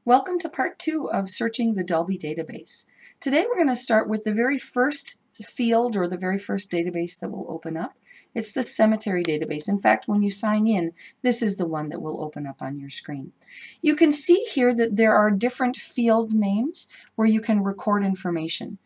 Welcome to part 2 of searching the Dalby database. Today we're going to start with the very first field or the very first database that will open up. It's the cemetery database. In fact, when you sign in, this is the one that will open up on your screen. You can see here that there are different field names where you can record information.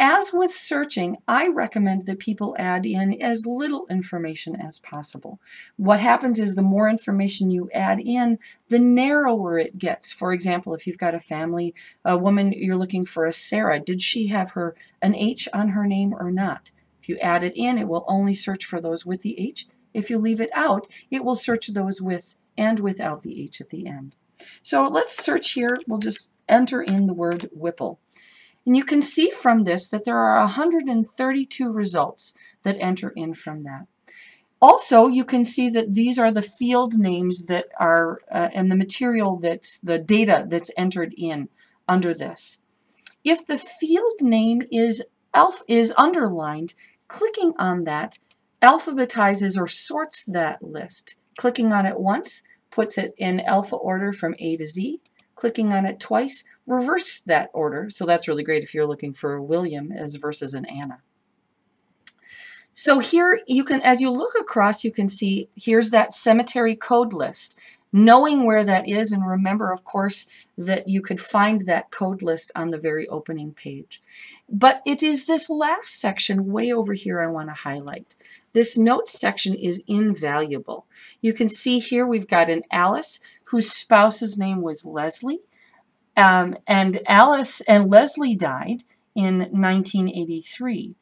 As with searching, I recommend that people add in as little information as possible. What happens is the more information you add in, the narrower it gets. For example, if you've got a woman, you're looking for a Sarah, did she have an H on her name or not? If you add it in, it will only search for those with the H. If you leave it out, it will search those with and without the H at the end. So let's search here. We'll just enter in the word Whipple. And you can see from this that there are 132 results that enter in from that. Also, you can see that these are the field names that are and the material that's the data that's entered in under this. If the field name is underlined, clicking on that alphabetizes or sorts that list. Clicking on it once puts it in alpha order from A to Z. Clicking on it twice reverses that order. So that's really great if you're looking for a William as versus an Anna. So here you can, as you look across, you can see here's that cemetery code list. Knowing where that is, and remember, of course, that you could find that code list on the very opening page. But it is this last section way over here I want to highlight. This notes section is invaluable. You can see here we've got an Alice whose spouse's name was Leslie, and Leslie died in 1983.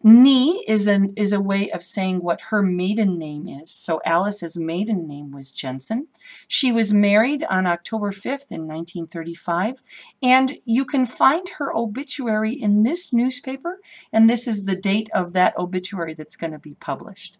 Ni is a way of saying what her maiden name is. So Alice's maiden name was Jensen. She was married on October 5th in 1935, and you can find her obituary in this newspaper, and this is the date of that obituary that's going to be published.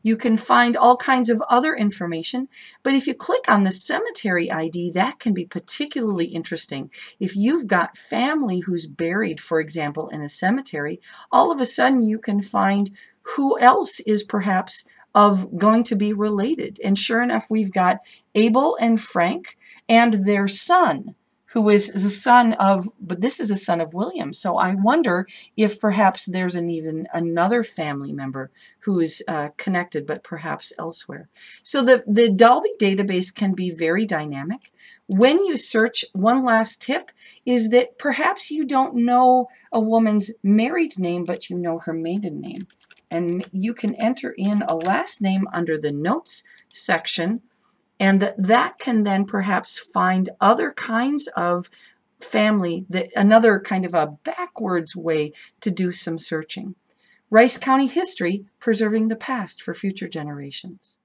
You can find all kinds of other information, but if you click on the cemetery ID, that can be particularly interesting. If you've got family who's buried, for example, in a cemetery, all of a sudden you can find who else is perhaps going to be related. And sure enough, we've got Abel and Frank and their son, who is the son of, but this is a son of William. So I wonder if perhaps there's even another family member who is connected, but perhaps elsewhere. So the Dalby database can be very dynamic. When you search, one last tip is that perhaps you don't know a woman's married name, but you know her maiden name. And you can enter in a last name under the notes section, and that can then perhaps find other kinds of family, another kind of a backwards way to do some searching. Rice County History, preserving the past for future generations.